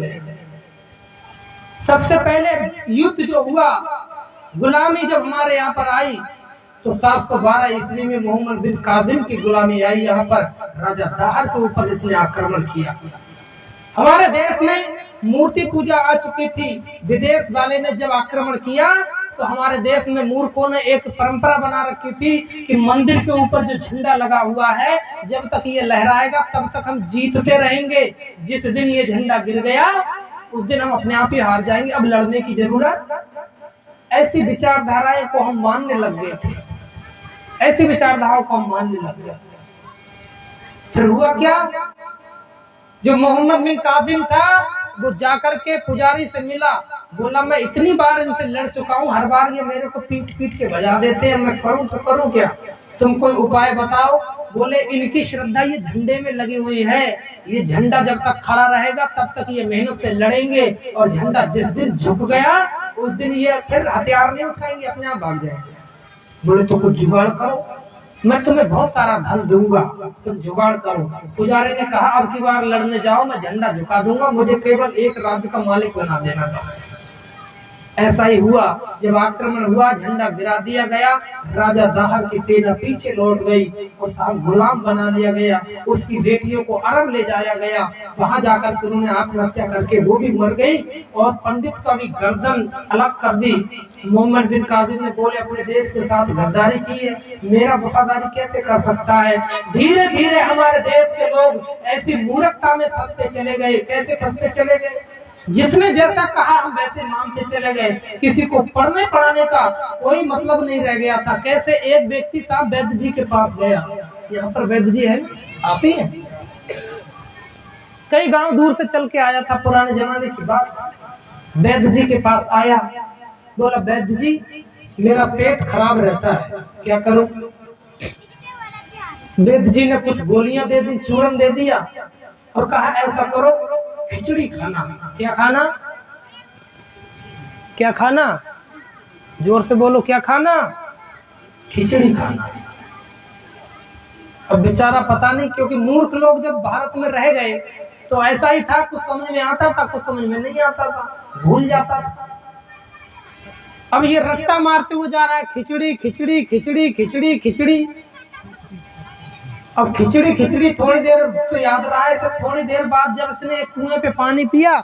गए। सबसे पहले युद्ध जो हुआ, गुलामी जब हमारे यहाँ पर आई तो 712 ईस्वी में मोहम्मद बिन कासिम की गुलामी आई। यहाँ पर राजा दाहर के ऊपर इसने आक्रमण किया। हमारे देश में मूर्ति पूजा आ चुकी थी। विदेश वाले ने जब आक्रमण किया तो हमारे देश में मूर्खों ने एक परंपरा बना रखी थी कि मंदिर के ऊपर जो झंडा लगा हुआ है, जब तक ये लहराएगा तब तक हम जीतते रहेंगे। जिस दिन ये झंडा गिर गया उस दिन हम अपने आप ही हार जाएंगे, अब लड़ने की जरूरत। ऐसी विचारधाराएं को हम मानने लग गए थे, ऐसी विचारधाराओं को हम मानने लग गए। फिर हुआ क्या, जो मोहम्मद बिन कासिम था वो जाकर के पुजारी से मिला, बोला मैं इतनी बार इनसे लड़ चुका हूँ, हर बार ये मेरे को पीट पीट के बजा देते हैं, मैं करूँ तो करूँ क्या, तुम कोई उपाय बताओ। बोले इनकी श्रद्धा ये झंडे में लगी हुई है, ये झंडा जब तक खड़ा रहेगा तब तक ये मेहनत से लड़ेंगे, और झंडा जिस दिन झुक गया उस दिन ये फिर हथियार नहीं उठाएंगे, अपने आप भाग जाएंगे। बोले तो कुछ जुगाड़ करो, मैं तुम्हें बहुत सारा धन दूंगा, तुम जुगाड़ करो। पुजारी ने कहा अब की बार लड़ने जाओ, मैं झंडा झुका दूंगा, मुझे केवल एक राज्य का मालिक बना देना बस। ऐसा ही हुआ, जब आक्रमण हुआ झंडा गिरा दिया गया, राजा दाहर की सेना पीछे लौट गई और साहब गुलाम बना लिया गया। उसकी बेटियों को अरब ले जाया गया, वहां जाकर के उन्होंने आत्महत्या करके वो भी मर गई और पंडित का भी गर्दन अलग कर दी। मोहम्मद बिन कासिम ने बोले अपने देश के साथ गद्दारी की है, मेरा वफादारी कैसे कर सकता है। धीरे धीरे हमारे देश के लोग ऐसी मूर्खता में फंसते चले गए। कैसे फंसते चले गए, जिसने जैसा कहा हम वैसे मानते चले गए, किसी को पढ़ने पढ़ाने का कोई मतलब नहीं रह गया था। कैसे एक व्यक्ति साहब वैद्य जी के पास गया, यहाँ पर वैद्य जी है, आप ही हैं, कई गांव दूर से चल के आया था, पुराने जमाने की बात। वैद्य जी के पास आया, बोला वैद्य जी मेरा पेट खराब रहता है, क्या करूं। वैद्य जी ने कुछ गोलियां दे दी, चूरन दे दिया और कहा ऐसा करो खिचड़ी खाना। क्या खाना, क्या खाना, जोर से बोलो, क्या खाना, खिचड़ी खाना। अब बेचारा पता नहीं, क्योंकि मूर्ख लोग जब भारत में रह गए तो ऐसा ही था, कुछ समझ में आता था कुछ समझ में नहीं आता था, भूल जाता था। अब ये रट्टा मारते हुए जा रहा है, खिचड़ी खिचड़ी खिचड़ी खिचड़ी खिचड़ी। अब खिचड़ी खिचड़ी थोड़ी देर तो याद रहा है, सब थोड़ी देर बाद जब इसने एक कुएं पे पानी पिया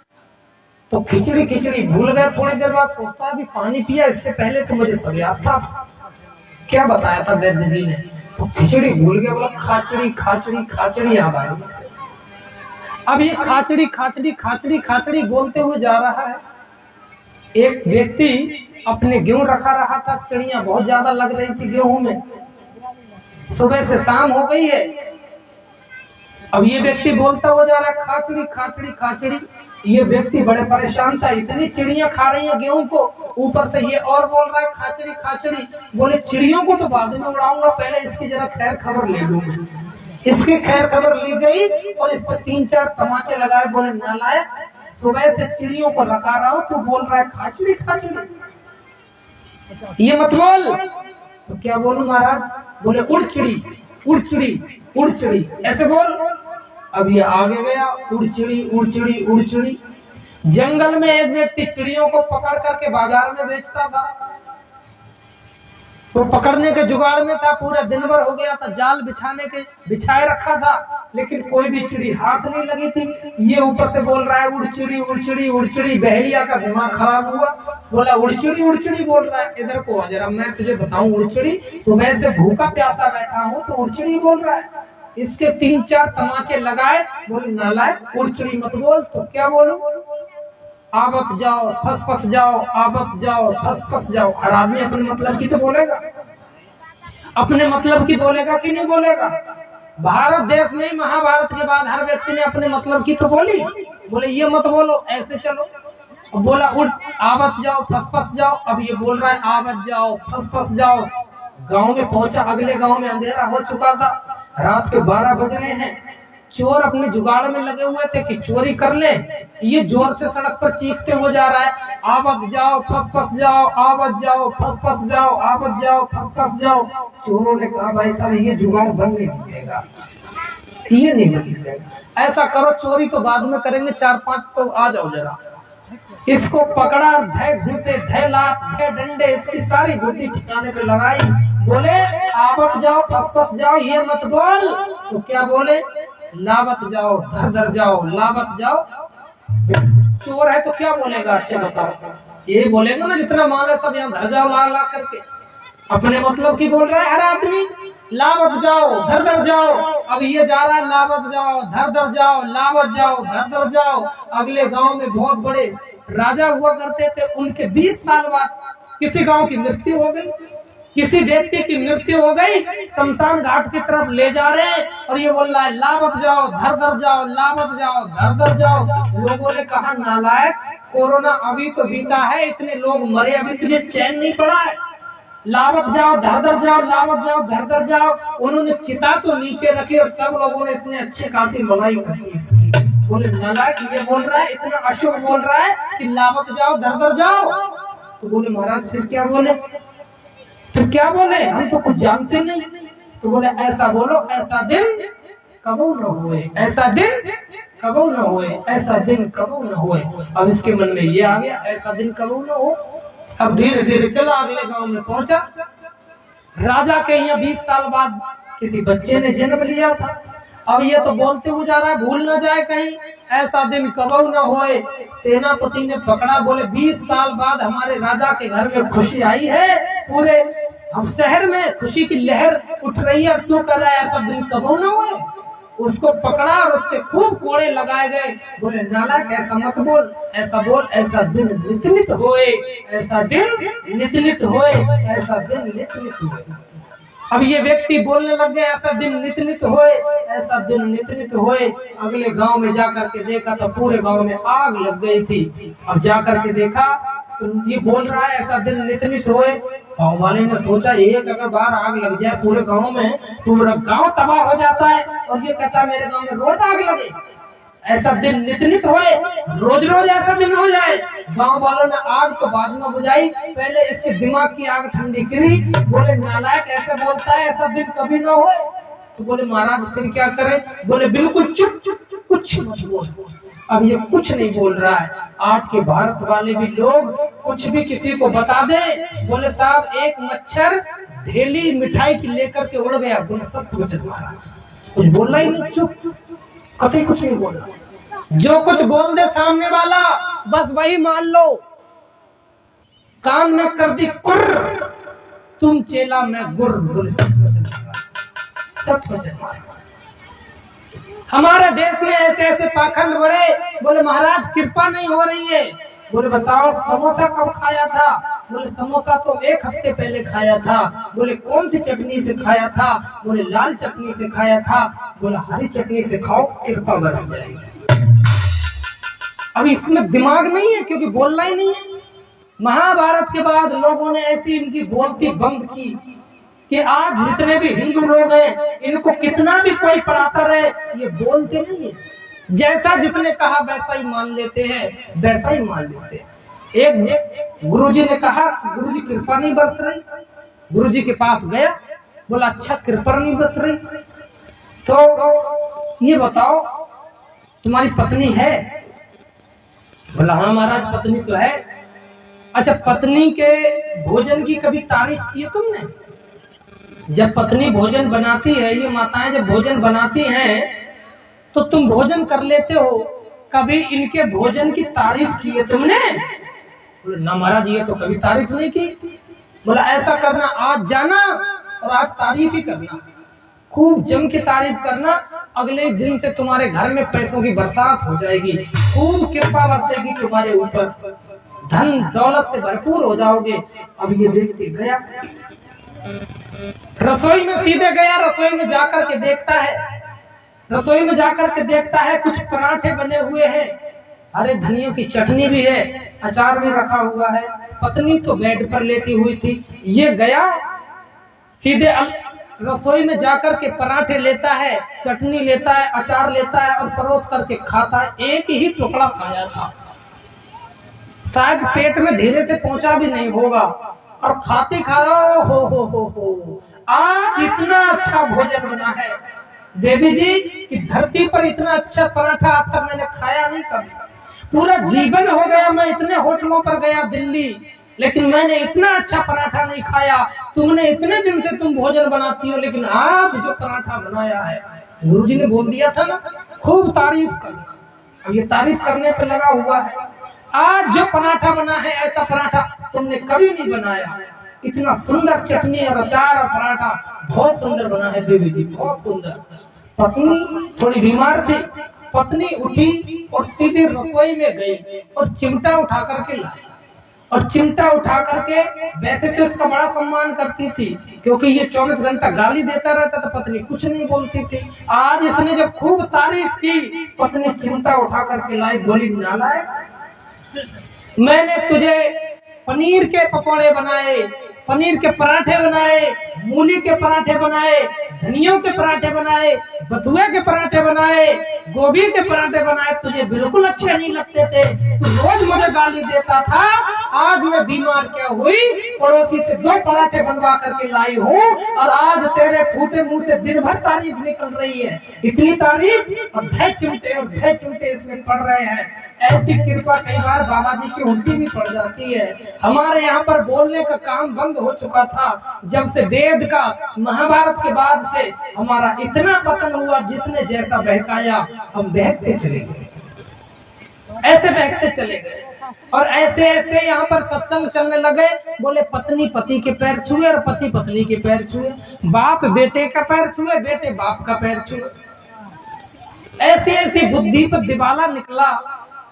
तो खिचड़ी खिचड़ी भूल गया। थोड़ी देर बाद सोचता है भी पानी पिया, इससे पहले तो मुझे सब याद था, क्या बताया था वैद्य जी ने, तो खिचड़ी भूल गया। बोला खाचड़ी खाचड़ी खाचड़ी याद आई। अब ये खाचड़ी खाचड़ी खाचड़ी खाचड़ी बोलते हुए जा रहा है। एक व्यक्ति अपने गेहूं रखा था, चिड़ियां बहुत ज्यादा लग रही थी गेहूं में, सुबह से शाम हो गई है। अब ये व्यक्ति बोलता हुआ जा रहा है खाचड़ी खाचड़ी खाचड़ी। ये व्यक्ति बड़े परेशान था, इतनी चिड़ियां खा रही हैं गेहूं को, ऊपर से ये और बोल रहा है खाचड़ी खाचड़ी। बोले चिड़ियों को तो बाद में उड़ाऊंगा, पहले इसकी जरा खैर खबर ले लूं मैं। इसकी खैर खबर ली गई और इस पर 3-4 तमाचे लगाए। बोले नालायक, सुबह से चिड़ियों को रखा रहा हूं, तू बोल रहा है खाचड़ी खाचड़ी, ये मत बोल। तो क्या बोलूं महाराज, बोले उड़चिड़ी उड़चिड़ी उड़चिड़ी, ऐसे बोल। अब ये आगे गया, उड़चिड़ी उड़चिड़ी उड़चिड़ी। जंगल में एक व्यक्ति चिड़ियों को पकड़ करके बाजार में बेचता था, वो पकड़ने के जुगाड़ में था, पूरा दिन भर हो गया था, जाल बिछाए रखा था, लेकिन कोई भी चिड़ी हाथ नहीं लगी थी। ये ऊपर से बोल रहा है उड़चिड़ी उड़चिड़ी उड़चिड़ी। बहेलिया का दिमाग खराब हुआ, बोला उड़चिड़ी उड़चिड़ी बोल रहा है, इधर को जरा मैं तुझे बताऊं उड़चिड़ी, सुबह से भूखा प्यासा बैठा हूँ तो उड़चिड़ी बोल रहा है। इसके 3-4 तमाचे लगाए। बोले नालायक, उड़चिड़ी मत बोल। तो क्या बोलूं, आवत जाओ फस फस जाओ, आवत जाओ फस फस जाओ। हर आदमी अपने मतलब की तो बोलेगा, अपने मतलब की बोलेगा कि नहीं बोलेगा। भारत देश में महाभारत के बाद हर व्यक्ति ने अपने मतलब की तो बोली। बोले ये मत बोलो, ऐसे चलो। बोला उड़ आवत जाओ फस फस जाओ। अब ये बोल रहा है आवत जाओ फस फस जाओ। गांव में पहुंचा, अगले गांव में अंधेरा हो चुका था, रात के 12 बज रहे हैं। चोर अपने जुगाड़ में लगे हुए थे कि चोरी कर ले। ये जोर से सड़क पर चीखते हुए जा रहा है आवत जाओ फस फस जाओ, आवत जाओ फस फस जाओ, आवत जाओ फस फस जाओ। चोरों ने कहा भाई साहब ये जुगाड़ बंद नहीं कीजिएगा, ये नहीं बदलेगा। ऐसा करो, चोरी तो बाद में करेंगे, 4-5 तो आ जाओ जरा। इसको पकड़ा, धय घूसे, धय लात, धय डंडे, इसकी सारी बुद्धि ठिकाने पे लगाई। बोले आवत जाओ, फस जाओ, ये मत बोल। तो क्या बोले? लावत जाओ, धर धर जाओ, लावत जाओ। चोर है तो क्या बोलेगा? अच्छा बताओ, ये बोलेगा ना जितना मांगे सब यहाँ धर जाओ, ला ला करके। अपने मतलब की बोल रहा है हर आदमी। लावत जाओ, धर धर जाओ। अब ये जा रहा है लावत जाओ, धर धर जाओ, लावत जाओ, धर धर जाओ। अगले गांव में बहुत बड़े राजा हुआ करते थे, उनके 20 साल बाद किसी गांव की मृत्यु हो गई, किसी व्यक्ति की मृत्यु हो गई, शमशान घाट की तरफ ले जा रहे हैं और ये बोल रहा है लावत जाओ, धर धर जाओ, लावत जाओ, धर धर जाओ। लोगों ने कहा नालायक, कोरोना अभी तो बीता है, इतने लोग मरे, अभी तुझे चैन नहीं पड़ा है। लावत जाओ, धर धर जाओ, लावत जाओ, धर धर जाओ। उन्होंने चिता तो नीचे रखी और सब लोगों ने इसने अच्छे खासी मलाई कर इसकी। बोले नालायक, ये बोल रहा है, इतना अशुभ बोल रहा है कि लावत जाओ, धर धर जाओ। तो बोले महाराज फिर क्या बोले? फिर क्या बोले? हम तो कुछ जानते नहीं। तो बोले ऐसा बोलो, ऐसा दिन कबो न हुए, ऐसा दिन कबो न हुए, ऐसा दिन कबो न हुए। अब इसके मन में ये आ गया, ऐसा दिन कबो न हो। अब धीरे धीरे चला, अगले गांव में पहुंचा। राजा के यहाँ 20 साल बाद किसी बच्चे ने जन्म लिया था। अब ये तो बोलते हुए जा रहा है, भूल ना जाए कहीं, ऐसा दिन कबो न होए। सेनापति ने पकड़ा, बोले 20 साल बाद हमारे राजा के घर में खुशी आई है, पूरे हम शहर में खुशी की लहर उठ रही है, तू कह रहा है ऐसा दिन कबो न होए। उसको पकड़ा और उसके खूब कोड़े लगाए गए। बोले नालायक, ऐसा मत बोल, ऐसा बोल, ऐसा दिन नित नित होए, ऐसा दिन नित नित होए, ऐसा दिन नित नित होए। अब ये व्यक्ति बोलने लग गया, ऐसा दिन नित नित होए, ऐसा दिन नित नित होए। अगले गांव में जाकर के देखा तो पूरे गांव में आग लग गई थी। अब जाकर के देखा तो ये बोल रहा है ऐसा दिन नित नित होए। गांव वाले ने सोचा, एक अगर बार आग लग जाए पूरे गांव में, पूरा गांव तबाह हो जाता है। और ये कहता मेरे गांव में रोज आग लगे, ऐसा दिन नित नित होए, रोज रोज ऐसा दिन हो जाए। गांव वालों ने आग तो बाद में बुझाई, पहले इसके दिमाग की आग ठंडी करी। बोले नालायक, ऐसे बोलता है ऐसा दिन कभी ना होए। तो बोले महाराज फिर क्या करें? बोले बिल्कुल चुप, कुछ मत बोल। अब ये कुछ नहीं बोल रहा है। आज के भारत वाले भी लोग कुछ भी किसी को बता दे। बोले साहब एक मच्छर धेली मिठाई की लेकर के उड़ गया। बोले सब कुछ कुछ बोलना ही नहीं, चुप, कभी कुछ नहीं बोलना। जो कुछ बोल दे सामने वाला बस वही मान लो। कान में कर दी कुर, तुम चेला मैं गुर। बोले सब कुछ हमारे देश में ऐसे ऐसे पाखंड बढ़े। बोले महाराज कृपा नहीं हो रही है। बोले बताओ समोसा कब खाया था? बोले समोसा तो 1 हफ्ते पहले खाया था। बोले कौन सी चटनी से खाया था? बोले लाल चटनी से खाया था। बोले हरी चटनी से खाओ, कृपा बरस जाएगी। अभी इसमें दिमाग नहीं है क्योंकि बोलना ही नहीं है। महाभारत के बाद लोगों ने ऐसी इनकी बोलती बंद की कि आज जितने भी हिंदू लोग हैं, इनको कितना भी कोई पढ़ाता रहे, ये बोलते नहीं है। जैसा जिसने कहा वैसा ही मान लेते हैं, वैसा ही मान लेते हैं। एक गुरुजी ने कहा गुरुजी कृपा नहीं बरस रही। गुरुजी के पास गया, बोला अच्छा कृपा नहीं बरस रही, तो ये बताओ तुम्हारी पत्नी है? बोला हाँ महाराज पत्नी तो है। अच्छा पत्नी के भोजन की कभी तारीफ की तुमने? जब पत्नी भोजन बनाती है, ये माताएं जब भोजन बनाती हैं तो तुम भोजन कर लेते हो, कभी इनके भोजन की तारीफ की है तुमने? बोले ना महाराज ये तो कभी तारीफ नहीं की। बोला ऐसा करना, आज जाना और आज तारीफ ही करना, खूब जम के तारीफ करना। अगले दिन से तुम्हारे घर में पैसों की बरसात हो जाएगी, खूब कृपा बरसेगी तुम्हारे ऊपर, धन दौलत से भरपूर हो जाओगे। अब ये व्यक्ति गया रसोई में, सीधे गया रसोई में जाकर के देखता है, रसोई में जाकर के देखता है कुछ पराठे बने हुए हैं, हरे धनिया की चटनी भी है, अचार भी रखा हुआ है। पत्नी तो बेड पर लेटी हुई थी। ये गया सीधे रसोई में जाकर के पराठे लेता है, चटनी लेता है, अचार लेता है और परोस करके खाता है। एक ही टुकड़ा खाया था, शायद पेट में धीरे से पहुंचा भी नहीं होगा। और खाते खाओ हो आज इतना अच्छा भोजन बना है, देवी जी कि धरती पर इतना अच्छा पराठा आज तक मैंने खाया नहीं कभी। पूरा जीवन हो गया मैं इतने होटलों पर गया दिल्ली, लेकिन मैंने इतना अच्छा पराठा नहीं खाया। तुमने इतने दिन से तुम भोजन बनाती हो, लेकिन आज जो पराठा बनाया है, गुरुजी ने बोल दिया था ना खूब तारीफ कर। अब ये तारीफ करने पे लगा हुआ है। आज जो पराठा बना है ऐसा पराठा तुमने कभी नहीं बनाया। इतना सुंदर चटनी और अचार और पराठा बहुत सुंदर बना है देवी जी, बहुत सुंदर। पत्नी थोड़ी बीमार थी, पत्नी उठी और सीधे रसोई में गई और चिमटा उठा करके लाई। और चिमटा उठा करके, वैसे तो इसका बड़ा सम्मान करती थी क्योंकि ये 24 घंटा गाली देता रहता था, पत्नी कुछ नहीं बोलती थी। आज इसने जब खूब तारीफ की, पत्नी चिमटा उठा करके लाई, बोली नालायक, मैंने तुझे पनीर के पकौड़े बनाए, पनीर के पराठे बनाए, मूली के पराठे बनाए, धनियों के पराठे बनाए, बथुआ के पराठे बनाए, गोभी के पराठे बनाए, तुझे बिल्कुल अच्छे नहीं लगते थे, तू रोज मुझे गाली देता था। आज मैं बीमार क्या हुई, पड़ोसी से 2 पराठे बनवा करके लाई हूँ और आज तेरे फूटे मुंह से दिन भर तारीफ निकल रही है। इतनी तारीफ और धय चिमटे इसमें पड़ रहे हैं। ऐसी कृपा कई बार बाबा जी की उल्टी भी पड़ जाती है। हमारे यहाँ पर बोलने का काम बंद हो चुका था जब से वेद का, महाभारत के बाद से हमारा इतना पतन हुआ। जिसने जैसा बहकाया हम बहकते चले गए, ऐसे बहकते चले गए। और ऐसे ऐसे यहाँ पर सत्संग चलने लगे। बोले पत्नी पति के पैर छुए और पति पत्नी के पैर छुए, बाप बेटे का पैर छुए, बेटे बाप का पैर छुए। ऐसी ऐसी बुद्धि पर दिवाला निकला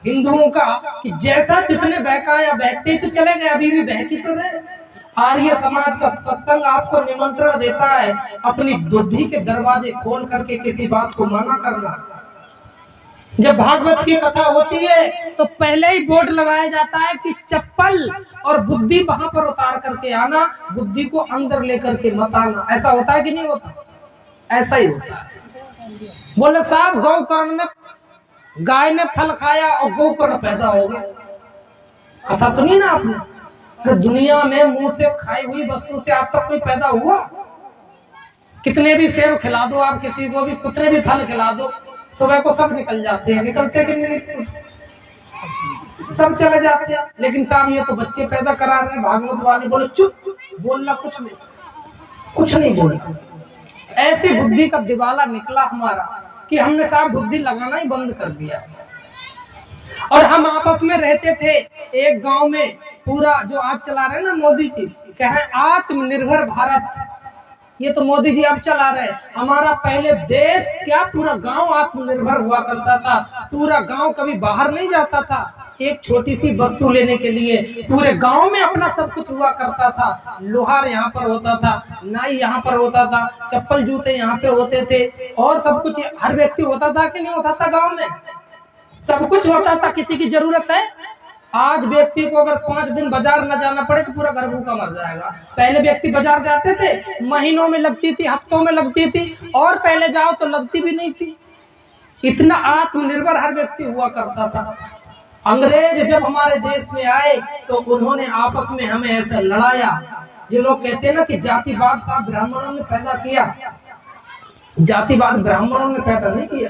हिंदुओं का कि जैसा जिसने बहकाया बहकते ही तो चले गए, अभी भी बहकी तो रहे। आर्य समाज का सत्संग आपको निमंत्रण देता है अपनी बुद्धि के दरवाजे खोल करके किसी बात को मना करना। जब भागवत की कथा होती है तो पहले ही बोर्ड लगाया जाता है कि चप्पल और बुद्धि वहां पर उतार करके आना, बुद्धि को अंदर लेकर के मत आना। ऐसा होता है कि नहीं होता? ऐसा ही होता है। बोले साहब गौकर्ण ने, गाय ने फल खाया और गोकर्ण पैदा हो गया। कथा सुनी ना आपने? तो दुनिया में मुंह से खाई हुई वस्तु से आज तक कोई पैदा हुआ? कितने भी सेब खिला दो आप किसी को भी, कितने भी फल खिला दो, सुबह को सब निकल जाते हैं। निकलते कि नहीं निकलते? सब चले जाते हैं। लेकिन साहब ये तो बच्चे पैदा करा रहे हैं। भागवत वाले बोले चुप, बोलना कुछ नहीं बोलना। ऐसी बुद्धि का दिवाला निकला हमारा कि हमने साहब बुद्धि लगाना ही बंद कर दिया। और हम आपस में रहते थे एक गांव में। पूरा जो आज चला रहे हैं ना मोदी जी, कह रहे आत्मनिर्भर भारत, ये तो मोदी जी अब चला रहे। हमारा पहले देश क्या, पूरा गांव आत्मनिर्भर हुआ करता था। पूरा गांव कभी बाहर नहीं जाता था एक छोटी सी वस्तु लेने के लिए। पूरे गांव में अपना सब कुछ हुआ करता था। लोहार यहाँ पर होता था, नाई यहाँ पर होता था, चप्पल जूते यहाँ पे होते थे, और सब कुछ हर व्यक्ति होता था कि नहीं होता था? गांव में सब कुछ होता था। किसी की जरूरत है? आज व्यक्ति को अगर 5 दिन बाजार न जाना पड़े तो पूरा घर भूखा मर जाएगा। पहले व्यक्ति बाजार जाते थे, महीनों में लगती थी, हफ्तों में लगती थी, और पहले जाओ तो लगती भी नहीं थी। इतना आत्मनिर्भर हर व्यक्ति हुआ करता था। अंग्रेज जब हमारे देश में आए तो उन्होंने आपस में हमें ऐसा लड़ाया। जो लोग कहते हैं ना कि जातिवाद साहब ब्राह्मणों ने पैदा किया, जातिवाद ब्राह्मणों ने पैदा नहीं किया।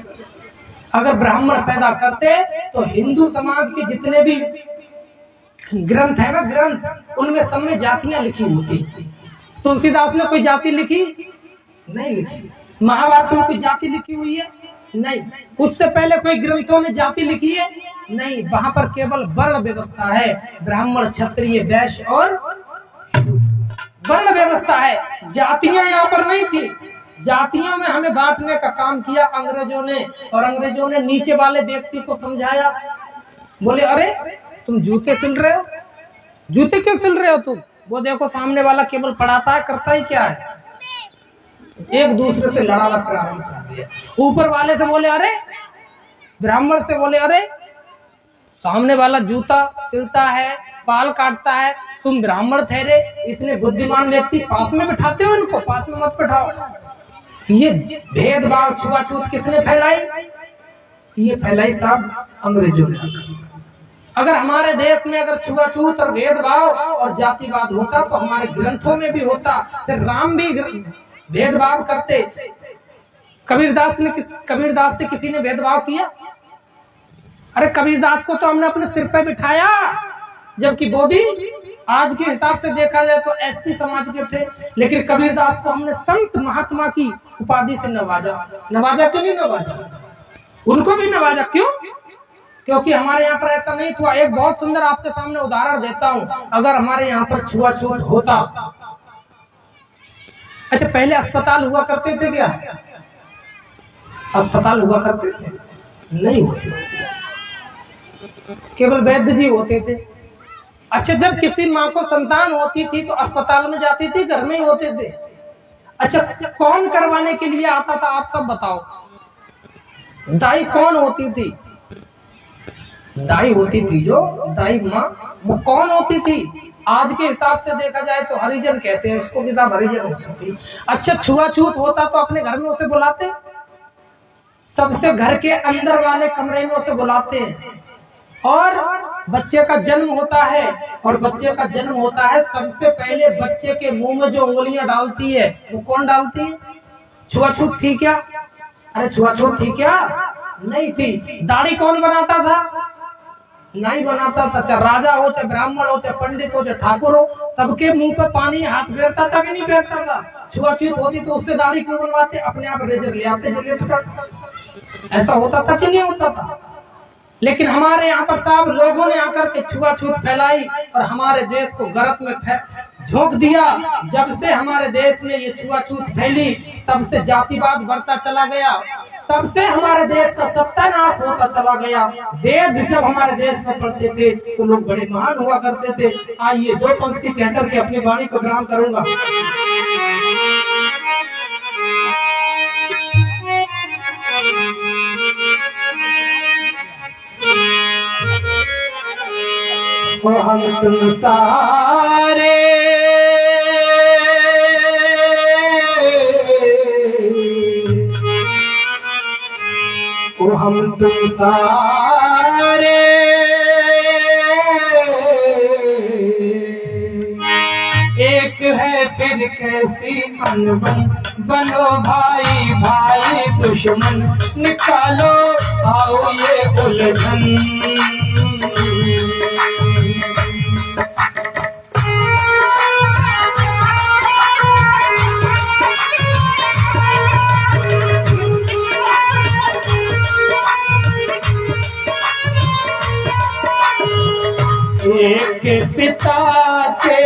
अगर ब्राह्मण पैदा करते तो हिंदू समाज के जितने भी ग्रंथ है ना, ग्रंथ, उनमें सब में जातियां लिखी होती। तुलसीदास ने कोई जाति लिखी? नहीं लिखी। महाभारत में कोई जाति लिखी हुई है? नहीं। उससे पहले कोई ग्रंथों में जाति लिखी है? नहीं। वहां पर केवल वर्ण व्यवस्था है, ब्राह्मण क्षत्रिय वैश्य और वर्ण व्यवस्था है। जातियां यहाँ पर नहीं थी। जातियों में हमें बांटने का काम किया अंग्रेजों ने, और अंग्रेजों ने नीचे वाले व्यक्ति को समझाया। बोले अरे तुम जूते सिल रहे हो, जूते क्यों सिल रहे हो तुम? वो देखो सामने वाला केवल पढ़ाता है, करता ही क्या है? एक दूसरे से लड़ाना प्रारंभ कर दिया। ऊपर वाले से बोले अरे, ब्राह्मण से बोले अरे, सामने वाला जूता सिलता है, बाल काटता है, तुम ब्राह्मण ठहरे। इतने बुद्धिमान व्यक्ति पास में बिठाते हो, इनको पास में मत बिठाओ। ये भेदभाव छुआछूत किसने फैलाई? ये फैलाई साहब अंग्रेजों ने। अगर हमारे देश में अगर छुआछूत और भेदभाव और जातिवाद होता तो हमारे ग्रंथों में भी होता। फिर राम भी भेदभाव करते, कबीरदास से किसी ने भेदभाव किया? अरे कबीरदास को तो हमने अपने सिर पे बिठाया, जबकि वो भी आज के हिसाब से देखा जाए तो एससी समाज के थे, लेकिन कबीरदास को हमने संत महात्मा की उपाधि से नवाजा। क्यों नहीं नवाजा? उनको भी नवाजा। क्यों? क्योंकि हमारे यहाँ पर ऐसा नहीं था। एक बहुत सुंदर आपके सामने उदाहरण देता हूँ। अगर हमारे यहाँ पर छुआछूत होता, अच्छा पहले अस्पताल हुआ करते थे क्या? अस्पताल हुआ करते थे? नहीं होते, केवल वैद्य जी होते थे। अच्छा जब किसी माँ को संतान होती थी तो अस्पताल में जाती थी, घर में ही होते थे? अच्छा कौन करवाने के लिए आता था? आप सब बताओ। दाई कौन होती थी? दाई होती थी जो दाई माँ, वो कौन होती थी? आज के हिसाब से देखा जाए तो हरिजन कहते हैं उसको, किताब हरिजन होती थी। अच्छा छुआछूत होता तो अपने घर में उसे बुलाते? सबसे घर के अंदर वाले कमरे में उसे बुलाते हैं। और बच्चे का जन्म होता है, और बच्चे का जन्म होता है सबसे पहले बच्चे के मुंह में जो उंगलियां डालती है वो कौन डालती है? छुआछूत थी क्या? अरे छुआछूत थी क्या? नहीं थी। दाढ़ी कौन बनाता था? नहीं बनाता था। चाहे राजा हो, चाहे ब्राह्मण हो, चाहे पंडित हो, चाहे ठाकुर हो, सबके मुंह पे पानी हाथ फेरता था कि नहीं फेरता था? छुआछूत होती तो उससे दाढ़ी क्यों बनवाते? अपने आप रेजर ले आते, जिलेट काट। ऐसा होता था कि नहीं होता था? लेकिन हमारे यहाँ पर साहब लोगों ने आकर के छुआछूत फैलाई और हमारे देश को गर्त में झोंक दिया। जब से हमारे देश में ये छुआछूत फैली तब से जातिवाद बढ़ता चला गया, तब से हमारे देश का सत्यानाश होता चला गया। वेद जब हमारे देश में पढ़ते थे तो लोग बड़े महान हुआ करते थे। आइए दो पंक्ति कहकर के अपनी वाणी को विराम करूंगा। हम तुम सारे हम तुम सारे एक है फिर कैसी अनबन, बनो भाई भाई दुश्मन, निकालो आओ ये उलझन। एक पिता के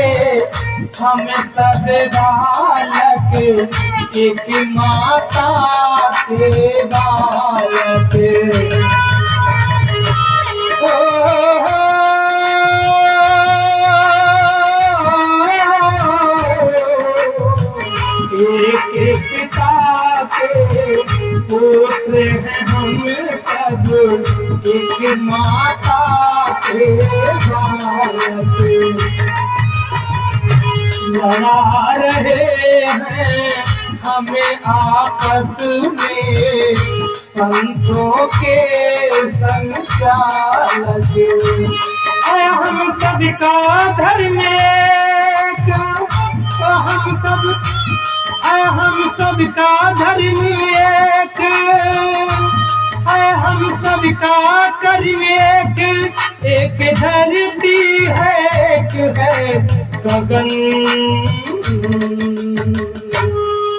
हम सब बालक, एक माता के बालक। एक पिता के पुत्र हैं हम सब, एक माता के बालक। लड़ा रहे हैं हमें आपस में पंथों के संचालक। हम सबका धर्म एक, हम सबका धर्म एक, हम सबका कर्म एक धरती है, एक है गगन।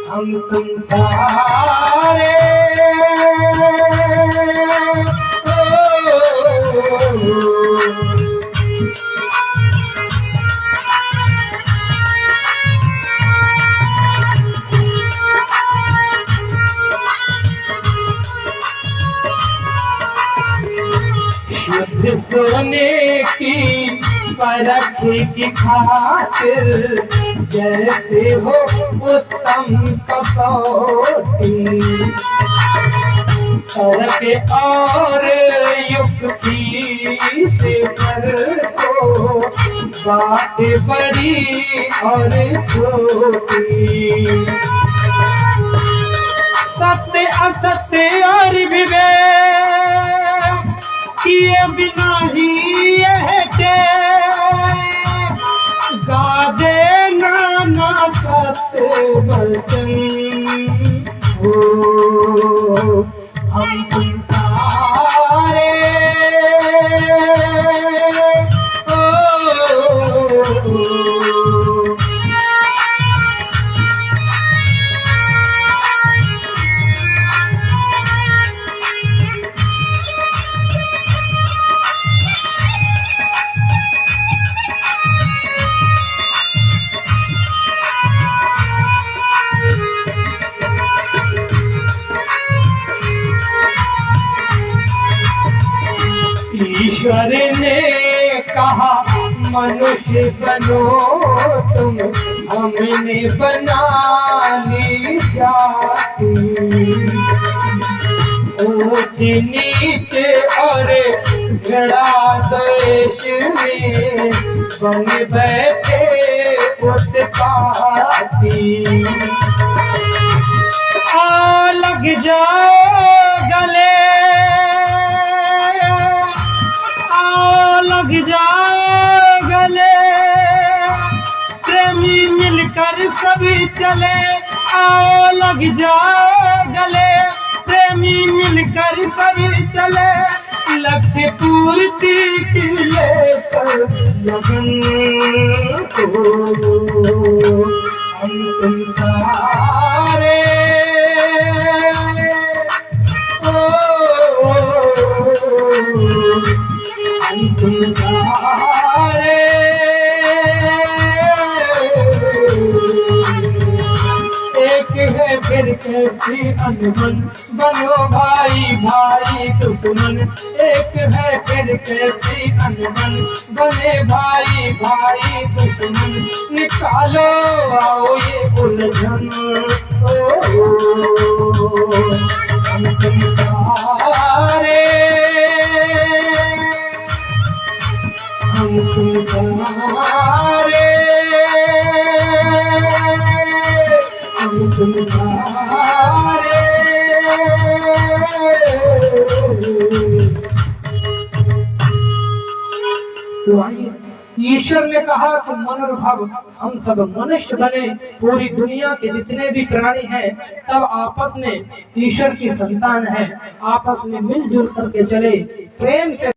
हम तुम सारे सोने की परख की खातिर, जैसे हो उत्तम कसौटी, परख और युक्ति से पर को बात बड़ी और छोटी। सत्य असत्य और विवेक किए बिना ही यह गा देना ना सत्य वचन हो। कहा मनुष्य बनो तुम, हमने बना ली जाति। ऊंच नीच और घड़ा देश में बन बैठे उत्पाती। आ लग जाओ गले, आ लग जाओ गले, प्रेमी मिलकर सभी चले। आओ लग जाओ गले, प्रेमी मिलकर सभी चले। लक्ष्य पूर्ति की लेकर लगन को हम तुम सारे, हम तुम सारे एक है फिर कैसी अनबन, बनो भाई भाई दुश्मन। एक है फिर कैसी अनबन, बने भाई भाई दुश्मन। निकालो आओ ये उलझन, हम तुम सारे, हम तुम सारे, हम तुम सारे। तो आइए, ईश्वर ने कहा कि मनोभाव हम सब मनुष्य बने। पूरी दुनिया के जितने भी प्राणी हैं सब आपस में ईश्वर की संतान हैं। आपस में मिलजुल करके चले, प्रेम से